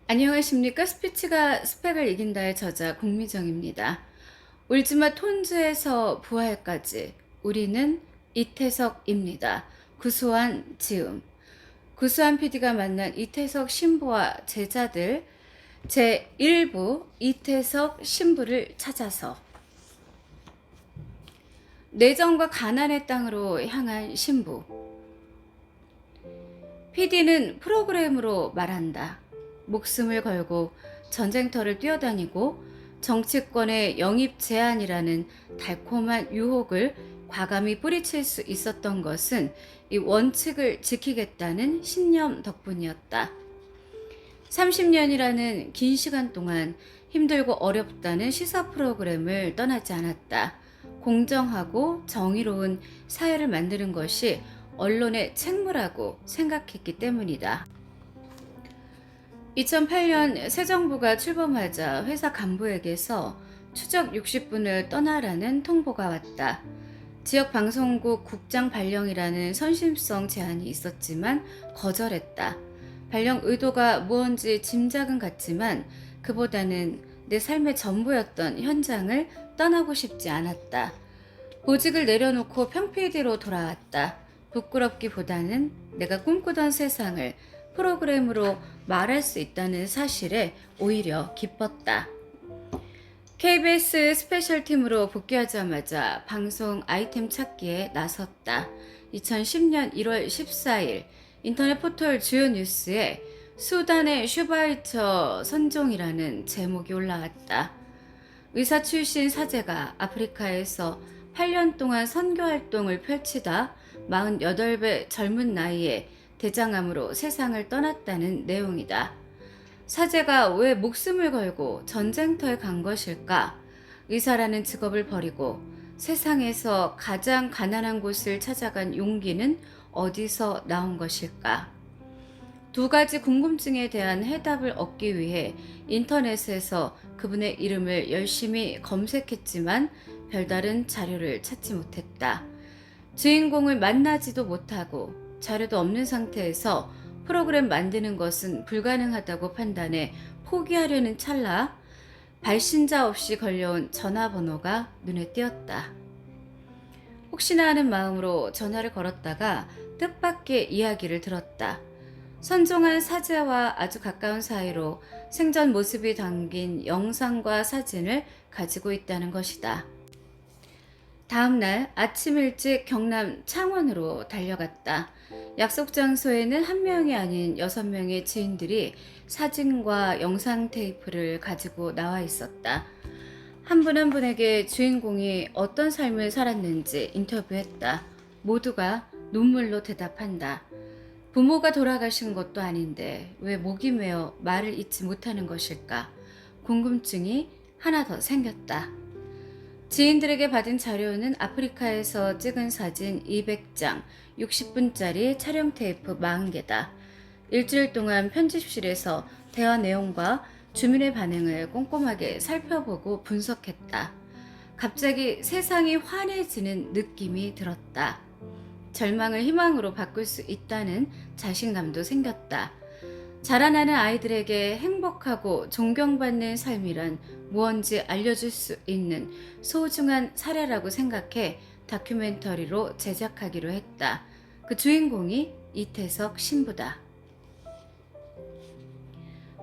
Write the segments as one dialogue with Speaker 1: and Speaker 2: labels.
Speaker 1: 안녕하십니까? 스피치가 스펙을 이긴다의 저자 공미정입니다. 울지마 톤즈에서 부활까지 우리는 이태석입니다. 구수한 지음. 구수한 PD가 만난 이태석 신부와 제자들 제1부 이태석 신부를 찾아서 내정과 가난의 땅으로 향한 신부. PD는 프로그램으로 말한다. 목숨을 걸고 전쟁터를 뛰어다니고 정치권의 영입 제한이라는 달콤한 유혹을 과감히 뿌리칠 수 있었던 것은 이 원칙을 지키겠다는 신념 덕분이었다. 30년이라는 긴 시간 동안 힘들고 어렵다는 시사 프로그램을 떠나지 않았다. 공정하고 정의로운 사회를 만드는 것이 언론의 책무라고 생각했기 때문이다. 2008년 새 정부가 출범하자 회사 간부에게서 추적 60분을 떠나라는 통보가 왔다. 지역 방송국 국장 발령이라는 선심성 제안이 있었지만 거절했다. 발령 의도가 무언지 짐작은 갔지만 그보다는 내 삶의 전부였던 현장을 떠나고 싶지 않았다. 보직을 내려놓고 평PD로 돌아왔다. 부끄럽기보다는 내가 꿈꾸던 세상을 프로그램으로 말할 수 있다는 사실에 오히려 기뻤다. KBS 스페셜팀으로 복귀하자마자 방송 아이템 찾기에 나섰다. 2010년 1월 14일 인터넷 포털 주요 뉴스에 수단의 슈바이처 선종이라는 제목이 올라왔다. 의사 출신 사제가 아프리카에서 8년 동안 선교 활동을 펼치다 48배 젊은 나이에 대장암으로 세상을 떠났다는 내용이다. 사제가 왜 목숨을 걸고 전쟁터에 간 것일까? 의사라는 직업을 버리고 세상에서 가장 가난한 곳을 찾아간 용기는 어디서 나온 것일까? 두 가지 궁금증에 대한 해답을 얻기 위해 인터넷에서 그분의 이름을 열심히 검색했지만 별다른 자료를 찾지 못했다. 주인공을 만나지도 못하고 자료도 없는 상태에서 프로그램 만드는 것은 불가능하다고 판단해 포기하려는 찰나 발신자 없이 걸려온 전화번호가 눈에 띄었다. 혹시나 하는 마음으로 전화를 걸었다가 뜻밖의 이야기를 들었다. 선종한 사제와 아주 가까운 사이로 생전 모습이 담긴 영상과 사진을 가지고 있다는 것이다. 다음 날 아침 일찍 경남 창원으로 달려갔다. 약속 장소에는 한 명이 아닌 6명의 지인들이 사진과 영상 테이프를 가지고 나와 있었다. 한 분 한 분에게 주인공이 어떤 삶을 살았는지 인터뷰했다. 모두가 눈물로 대답한다. 부모가 돌아가신 것도 아닌데 왜 목이 메어 말을 잇지 못하는 것일까? 궁금증이 하나 더 생겼다. 지인들에게 받은 자료는 아프리카에서 찍은 사진 200장, 60분짜리 촬영 테이프 40개다. 일주일 동안 편집실에서 대화 내용과 주민의 반응을 꼼꼼하게 살펴보고 분석했다. 갑자기 세상이 환해지는 느낌이 들었다. 절망을 희망으로 바꿀 수 있다는 자신감도 생겼다. 자라나는 아이들에게 행복하고 존경받는 삶이란 무언지 알려줄 수 있는 소중한 사례라고 생각해 다큐멘터리로 제작하기로 했다. 그 주인공이 이태석 신부다.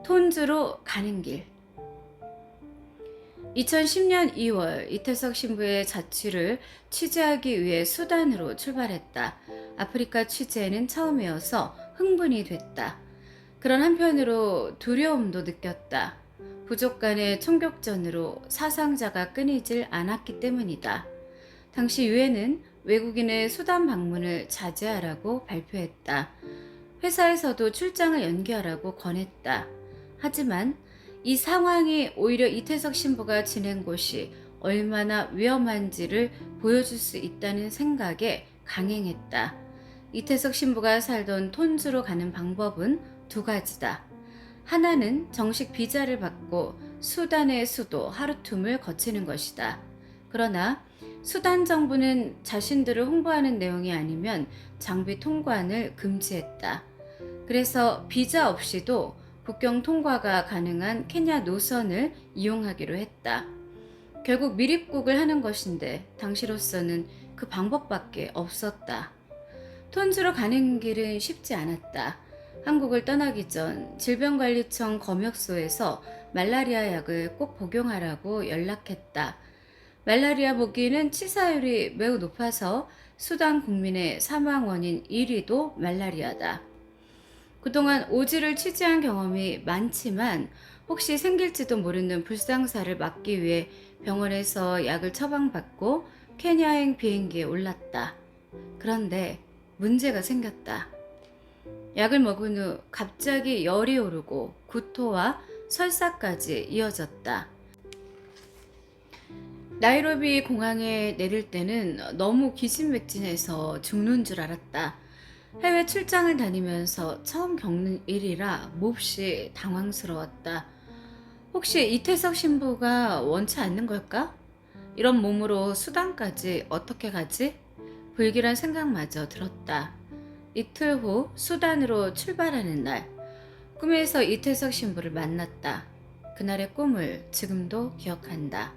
Speaker 1: 톤즈로 가는 길. 2010년 2월 이태석 신부의 자취를 취재하기 위해 수단으로 출발했다. 아프리카 취재는 처음이어서 흥분이 됐다. 그런 한편으로 두려움도 느꼈다. 부족 간의 총격전으로 사상자가 끊이질 않았기 때문이다. 당시 유엔은 외국인의 수단 방문을 자제하라고 발표했다. 회사에서도 출장을 연기하라고 권했다. 하지만 이 상황이 오히려 이태석 신부가 지낸 곳이 얼마나 위험한지를 보여줄 수 있다는 생각에 강행했다. 이태석 신부가 살던 톤즈로 가는 방법은 두 가지다. 하나는 정식 비자를 받고 수단의 수도 하르툼을 거치는 것이다. 그러나 수단 정부는 자신들을 홍보하는 내용이 아니면 장비 통관을 금지했다. 그래서 비자 없이도 국경 통과가 가능한 케냐 노선을 이용하기로 했다. 결국 미립국을 하는 것인데 당시로서는 그 방법밖에 없었다. 톤주로 가는 길은 쉽지 않았다. 한국을 떠나기 전 질병관리청 검역소에서 말라리아 약을 꼭 복용하라고 연락했다. 말라리아 모기는 치사율이 매우 높아서 수단 국민의 사망 원인 1위도 말라리아다. 그동안 오지를 취재한 경험이 많지만 혹시 생길지도 모르는 불상사를 막기 위해 병원에서 약을 처방받고 케냐행 비행기에 올랐다. 그런데 문제가 생겼다. 약을 먹은 후 갑자기 열이 오르고 구토와 설사까지 이어졌다. 나이로비 공항에 내릴 때는 너무 기진맥진해서 죽는 줄 알았다. 해외 출장을 다니면서 처음 겪는 일이라 몹시 당황스러웠다. 혹시 이태석 신부가 원치 않는 걸까? 이런 몸으로 수단까지 어떻게 가지? 불길한 생각마저 들었다. 이틀 후 수단으로 출발하는 날, 꿈에서 이태석 신부를 만났다. 그날의 꿈을 지금도 기억한다.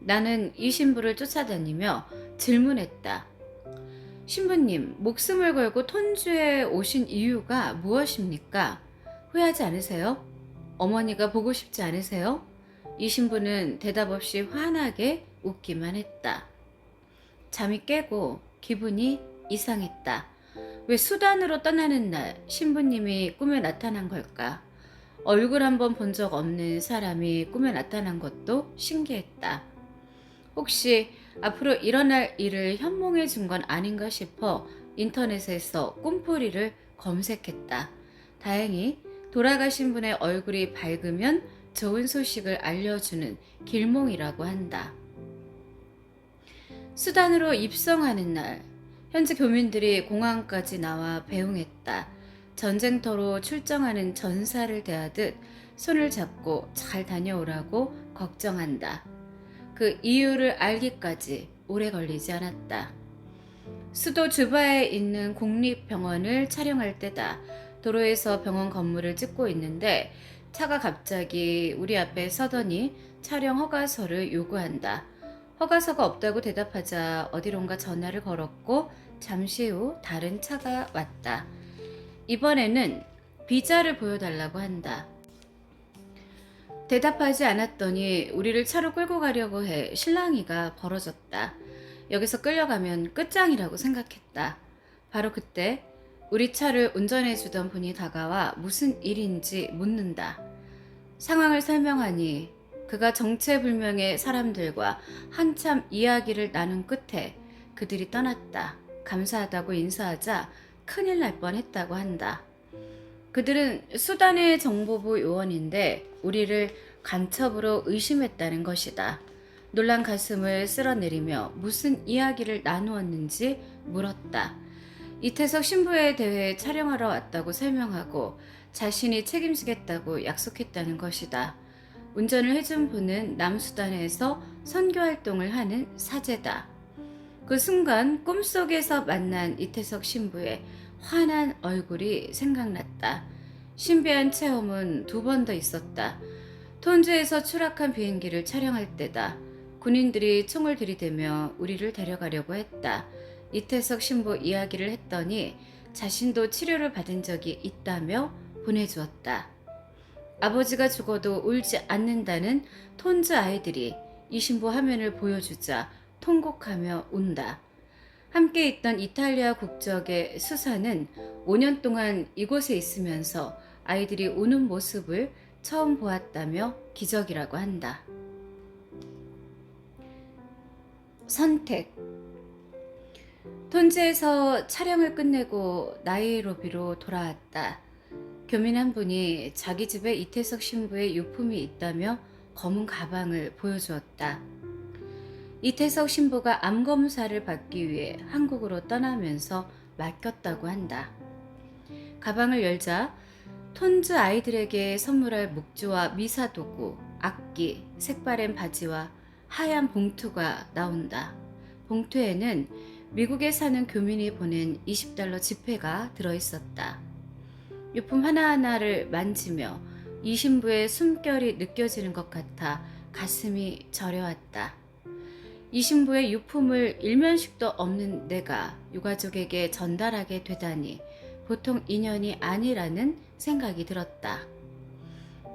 Speaker 1: 나는 이 신부를 쫓아다니며 질문했다. 신부님, 목숨을 걸고 톤주에 오신 이유가 무엇입니까? 후회하지 않으세요? 어머니가 보고 싶지 않으세요? 이 신부는 대답 없이 환하게 웃기만 했다. 잠이 깨고 기분이 이상했다. 왜 수단으로 떠나는 날 신부님이 꿈에 나타난 걸까? 얼굴 한번 본 적 없는 사람이 꿈에 나타난 것도 신기했다. 혹시 앞으로 일어날 일을 현몽해 준 건 아닌가 싶어 인터넷에서 꿈풀이를 검색했다. 다행히 돌아가신 분의 얼굴이 밝으면 좋은 소식을 알려주는 길몽이라고 한다. 수단으로 입성하는 날, 현지 교민들이 공항까지 나와 배웅했다. 전쟁터로 출정하는 전사를 대하듯 손을 잡고 잘 다녀오라고 걱정한다. 그 이유를 알기까지 오래 걸리지 않았다. 수도 주바에 있는 국립병원을 촬영할 때다. 도로에서 병원 건물을 찍고 있는데 차가 갑자기 우리 앞에 서더니 촬영 허가서를 요구한다. 허가서가 없다고 대답하자 어디론가 전화를 걸었고 잠시 후 다른 차가 왔다. 이번에는 비자를 보여달라고 한다. 대답하지 않았더니 우리를 차로 끌고 가려고 해 실랑이가 벌어졌다. 여기서 끌려가면 끝장이라고 생각했다. 바로 그때 우리 차를 운전해주던 분이 다가와 무슨 일인지 묻는다. 상황을 설명하니 그가 정체불명의 사람들과 한참 이야기를 나눈 끝에 그들이 떠났다. 감사하다고 인사하자 큰일 날 뻔했다고 한다. 그들은 수단의 정보부 요원인데 우리를 간첩으로 의심했다는 것이다. 놀란 가슴을 쓸어내리며 무슨 이야기를 나누었는지 물었다. 이태석 신부에 대해 촬영하러 왔다고 설명하고 자신이 책임지겠다고 약속했다는 것이다. 운전을 해준 분은 남수단에서 선교활동을 하는 사제다. 그 순간 꿈속에서 만난 이태석 신부의 환한 얼굴이 생각났다. 신비한 체험은 2번 더 있었다. 톤주에서 추락한 비행기를 촬영할 때다. 군인들이 총을 들이대며 우리를 데려가려고 했다. 이태석 신부 이야기를 했더니 자신도 치료를 받은 적이 있다며 보내주었다. 아버지가 죽어도 울지 않는다는 톤주 아이들이 이 신부 화면을 보여주자 통곡하며 운다. 함께 있던 이탈리아 국적의 수사는 5년 동안 이곳에 있으면서 아이들이 우는 모습을 처음 보았다며 기적이라고 한다. 선택. 톤주에서 촬영을 끝내고 나이로비로 돌아왔다. 교민 한 분이 자기 집에 이태석 신부의 유품이 있다며 검은 가방을 보여주었다. 이태석 신부가 암검사를 받기 위해 한국으로 떠나면서 맡겼다고 한다. 가방을 열자 톤주 아이들에게 선물할 목주와 미사도구, 악기, 색바랜 바지와 하얀 봉투가 나온다. 봉투에는 미국에 사는 교민이 보낸 $20 지폐가 들어있었다. 유품 하나하나를 만지며 이 신부의 숨결이 느껴지는 것 같아 가슴이 저려왔다. 이 신부의 유품을 일면식도 없는 내가 유가족에게 전달하게 되다니 보통 인연이 아니라는 생각이 들었다.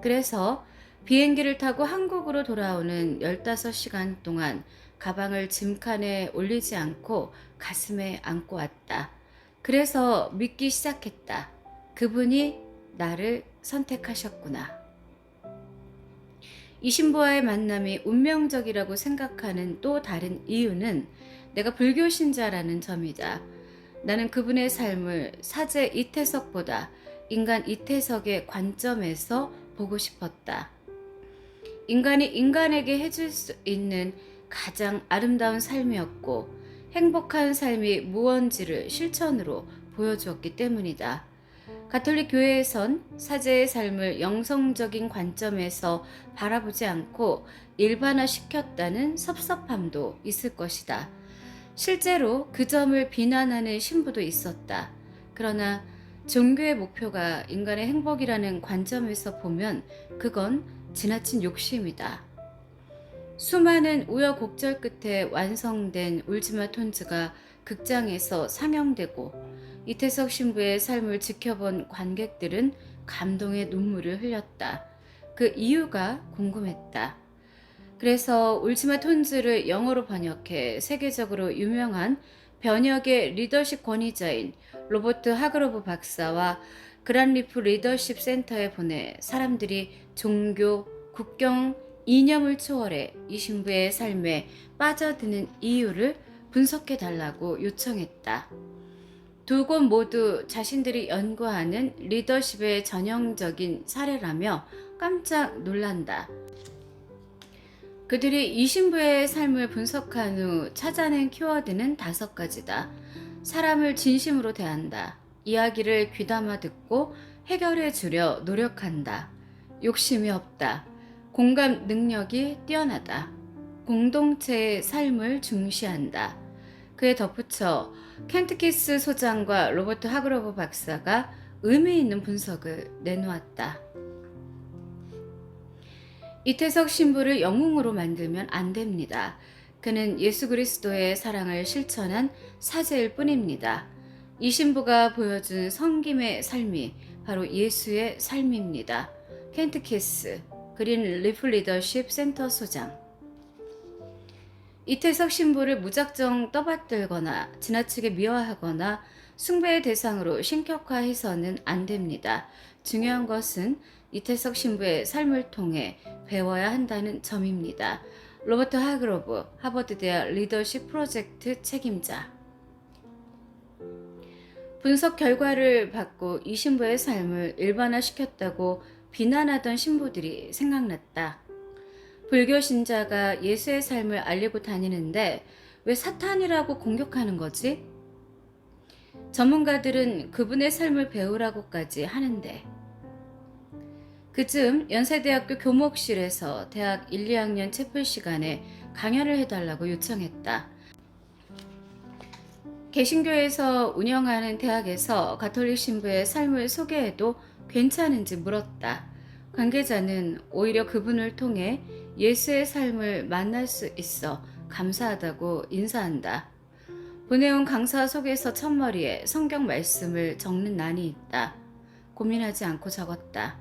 Speaker 1: 그래서 비행기를 타고 한국으로 돌아오는 15시간 동안 가방을 짐칸에 올리지 않고 가슴에 안고 왔다. 그래서 믿기 시작했다. 그분이 나를 선택하셨구나. 이 신부와의 만남이 운명적이라고 생각하는 또 다른 이유는 내가 불교 신자라는 점이다. 나는 그분의 삶을 사제 이태석보다 인간 이태석의 관점에서 보고 싶었다. 인간이 인간에게 해줄 수 있는 가장 아름다운 삶이었고 행복한 삶이 무언지를 실천으로 보여주었기 때문이다. 가톨릭 교회에선 사제의 삶을 영성적인 관점에서 바라보지 않고 일반화시켰다는 섭섭함도 있을 것이다. 실제로 그 점을 비난하는 신부도 있었다. 그러나 종교의 목표가 인간의 행복이라는 관점에서 보면 그건 지나친 욕심이다. 수많은 우여곡절 끝에 완성된 울지마 톤즈가 극장에서 상영되고 이태석 신부의 삶을 지켜본 관객들은 감동의 눈물을 흘렸다. 그 이유가 궁금했다. 그래서 울지마 톤즈를 영어로 번역해 세계적으로 유명한 번역의 리더십 권위자인 로버트 하그로브 박사와 그란리프 리더십 센터에 보내 사람들이 종교, 국경, 이념을 초월해 이 신부의 삶에 빠져드는 이유를 분석해 달라고 요청했다. 두 곳 모두 자신들이 연구하는 리더십의 전형적인 사례라며 깜짝 놀란다. 그들이 이 신부의 삶을 분석한 후 찾아낸 키워드는 5가지다. 사람을 진심으로 대한다. 이야기를 귀담아 듣고 해결해 주려 노력한다. 욕심이 없다. 공감 능력이 뛰어나다. 공동체의 삶을 중시한다. 그에 덧붙여 켄트키스 소장과 로버트 하그로브 박사가 의미 있는 분석을 내놓았다. 이태석 신부를 영웅으로 만들면 안 됩니다. 그는 예수 그리스도의 사랑을 실천한 사제일 뿐입니다. 이 신부가 보여준 섬김의 삶이 바로 예수의 삶입니다. 켄트키스 그린 리프 리더십 센터 소장. 이태석 신부를 무작정 떠받들거나 지나치게 미화하거나 숭배의 대상으로 신격화해서는 안 됩니다. 중요한 것은 이태석 신부의 삶을 통해 배워야 한다는 점입니다. 로버트 하그로브 하버드대학 리더십 프로젝트 책임자. 분석 결과를 받고 이 신부의 삶을 일반화시켰다고 비난하던 신부들이 생각났다. 불교 신자가 예수의 삶을 알리고 다니는데 왜 사탄이라고 공격하는 거지? 전문가들은 그분의 삶을 배우라고까지 하는데. 그쯤 연세대학교 교목실에서 대학 1, 2학년 채플 시간에 강연을 해달라고 요청했다. 개신교에서 운영하는 대학에서 가톨릭 신부의 삶을 소개해도 괜찮은지 물었다. 관계자는 오히려 그분을 통해 예수의 삶을 만날 수 있어 감사하다고 인사한다. 보내온 강사 속에서 첫머리에 성경 말씀을 적는 난이 있다. 고민하지 않고 적었다.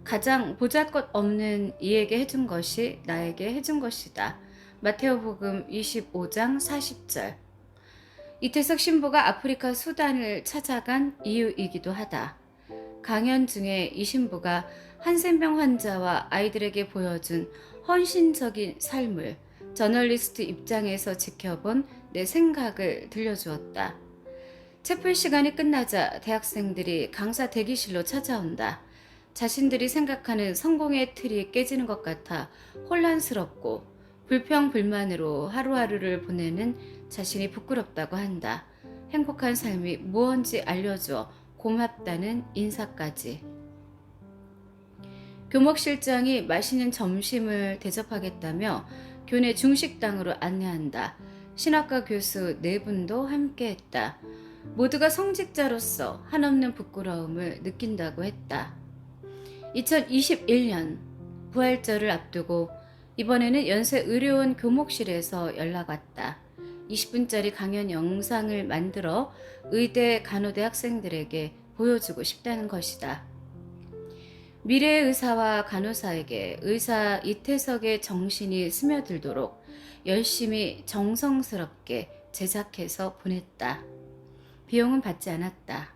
Speaker 1: 가장 보잘것없는 이에게 해준 것이 나에게 해준 것이다. 마테오복음 25장 40절. 이태석 신부가 아프리카 수단을 찾아간 이유이기도 하다. 강연 중에 이 신부가 한센병 환자와 아이들에게 보여준 헌신적인 삶을 저널리스트 입장에서 지켜본 내 생각을 들려주었다. 채플 시간이 끝나자 대학생들이 강사 대기실로 찾아온다. 자신들이 생각하는 성공의 틀이 깨지는 것 같아 혼란스럽고 불평불만으로 하루하루를 보내는 자신이 부끄럽다고 한다. 행복한 삶이 무언지 알려줘 고맙다는 인사까지. 교목실장이 맛있는 점심을 대접하겠다며 교내 중식당으로 안내한다. 신학과 교수 4분도 함께했다. 모두가 성직자로서 한없는 부끄러움을 느낀다고 했다. 2021년 부활절을 앞두고 이번에는 연세의료원 교목실에서 연락 왔다. 20분짜리 강연 영상을 만들어 의대 간호대 학생들에게 보여주고 싶다는 것이다. 미래의 의사와 간호사에게 의사 이태석의 정신이 스며들도록 열심히 정성스럽게 제작해서 보냈다. 비용은 받지 않았다.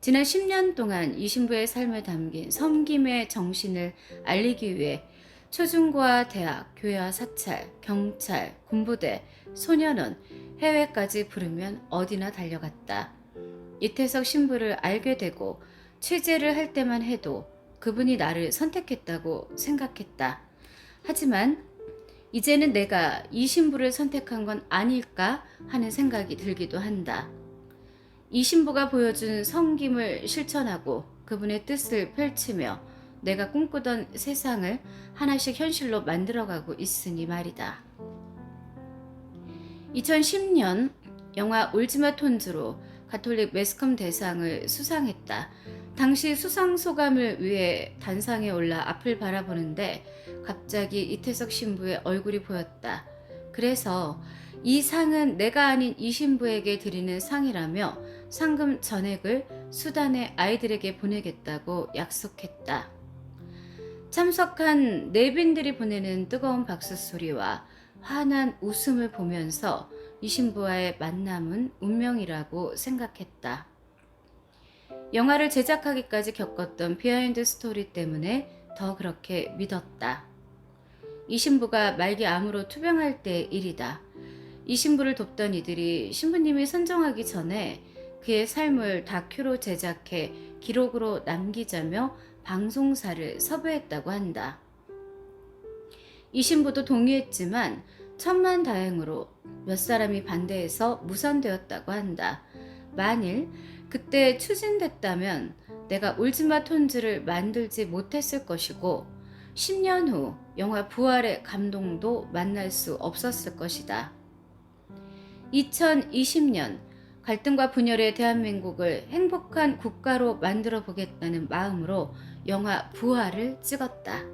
Speaker 1: 지난 10년 동안 이 신부의 삶에 담긴 섬김의 정신을 알리기 위해 초중고와 대학, 교회와 사찰, 경찰, 군부대, 소년원, 해외까지 부르면 어디나 달려갔다. 이태석 신부를 알게 되고 취재를 할 때만 해도 그분이 나를 선택했다고 생각했다. 하지만 이제는 내가 이 신부를 선택한 건 아닐까 하는 생각이 들기도 한다. 이 신부가 보여준 섬김을 실천하고 그분의 뜻을 펼치며 내가 꿈꾸던 세상을 하나씩 현실로 만들어가고 있으니 말이다. 2010년 영화 울지마 톤즈로 가톨릭 매스컴 대상을 수상했다. 당시 수상 소감을 위해 단상에 올라 앞을 바라보는데 갑자기 이태석 신부의 얼굴이 보였다. 그래서 이 상은 내가 아닌 이 신부에게 드리는 상이라며 상금 전액을 수단의 아이들에게 보내겠다고 약속했다. 참석한 내빈들이 보내는 뜨거운 박수 소리와 환한 웃음을 보면서 이 신부와의 만남은 운명이라고 생각했다. 영화를 제작하기까지 겪었던 비하인드 스토리 때문에 더 그렇게 믿었다. 이 신부가 말기 암으로 투병할 때의 일이다. 이 신부를 돕던 이들이 신부님이 선정하기 전에 그의 삶을 다큐로 제작해 기록으로 남기자며 방송사를 섭외했다고 한다. 이 신부도 동의했지만 천만다행으로 몇 사람이 반대해서 무산되었다고 한다. 만일 그때 추진됐다면 내가 울지마 톤즈를 만들지 못했을 것이고 10년 후 영화 부활의 감동도 만날 수 없었을 것이다. 2020년 갈등과 분열의 대한민국을 행복한 국가로 만들어 보겠다는 마음으로 영화 부활을 찍었다.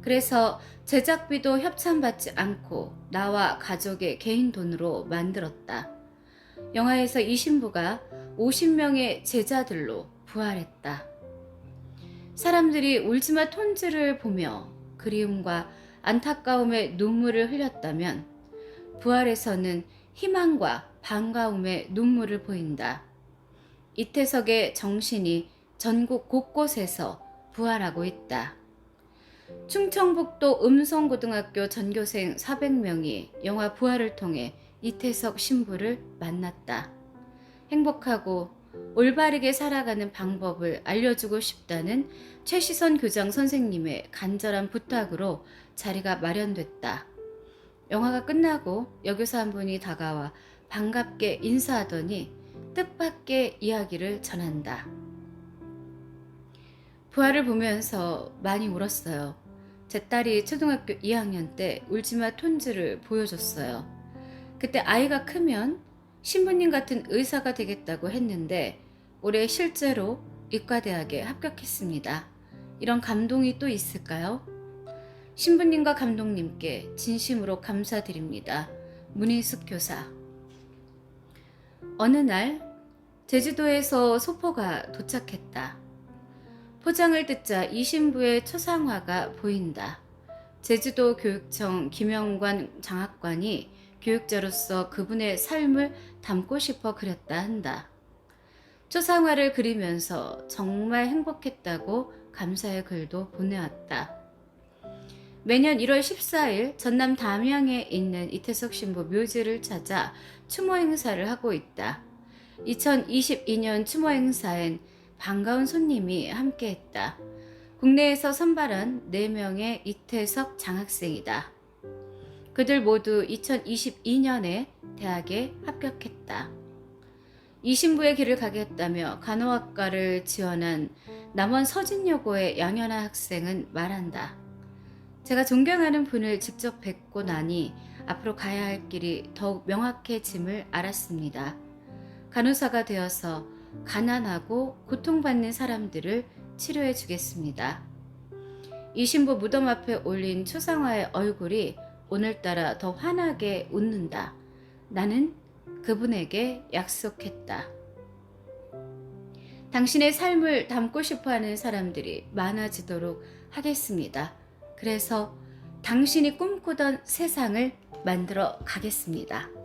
Speaker 1: 그래서 제작비도 협찬받지 않고 나와 가족의 개인 돈으로 만들었다. 영화에서 이 신부가 50명의 제자들로 부활했다. 사람들이 울지마 톤즈를 보며 그리움과 안타까움의 눈물을 흘렸다면 부활에서는 희망과 반가움의 눈물을 보인다. 이태석의 정신이 전국 곳곳에서 부활하고 있다. 충청북도 음성고등학교 전교생 400명이 영화 부활을 통해 이태석 신부를 만났다. 행복하고 올바르게 살아가는 방법을 알려주고 싶다는 최시선 교장 선생님의 간절한 부탁으로 자리가 마련됐다. 영화가 끝나고 여교사 한 분이 다가와 반갑게 인사하더니 뜻밖의 이야기를 전한다. 부활을 보면서 많이 울었어요. 제 딸이 초등학교 2학년 때 울지마 톤즈를 보여줬어요. 그때 아이가 크면 신부님 같은 의사가 되겠다고 했는데 올해 실제로 의과대학에 합격했습니다. 이런 감동이 또 있을까요? 신부님과 감독님께 진심으로 감사드립니다. 문인숙 교사. 어느 날 제주도에서 소포가 도착했다. 포장을 뜯자 이 신부의 초상화가 보인다. 제주도 교육청 김영관 장학관이 교육자로서 그분의 삶을 담고 싶어 그렸다 한다. 초상화를 그리면서 정말 행복했다고 감사의 글도 보내왔다. 매년 1월 14일 전남 담양에 있는 이태석 신부 묘지를 찾아 추모 행사를 하고 있다. 2022년 추모 행사엔 반가운 손님이 함께했다. 국내에서 선발한 4명의 이태석 장학생이다. 그들 모두 2022년에 대학에 합격했다. 이 신부의 길을 가겠다며 간호학과를 지원한 남원 서진여고의 양현아 학생은 말한다. 제가 존경하는 분을 직접 뵙고 나니 앞으로 가야 할 길이 더욱 명확해짐을 알았습니다. 간호사가 되어서 가난하고 고통받는 사람들을 치료해 주겠습니다. 이 신부 무덤 앞에 올린 초상화의 얼굴이 오늘따라 더 환하게 웃는다. 나는 그분에게 약속했다. 당신의 삶을 담고 싶어 하는 사람들이 많아지도록 하겠습니다. 그래서 당신이 꿈꾸던 세상을 만들어 가겠습니다.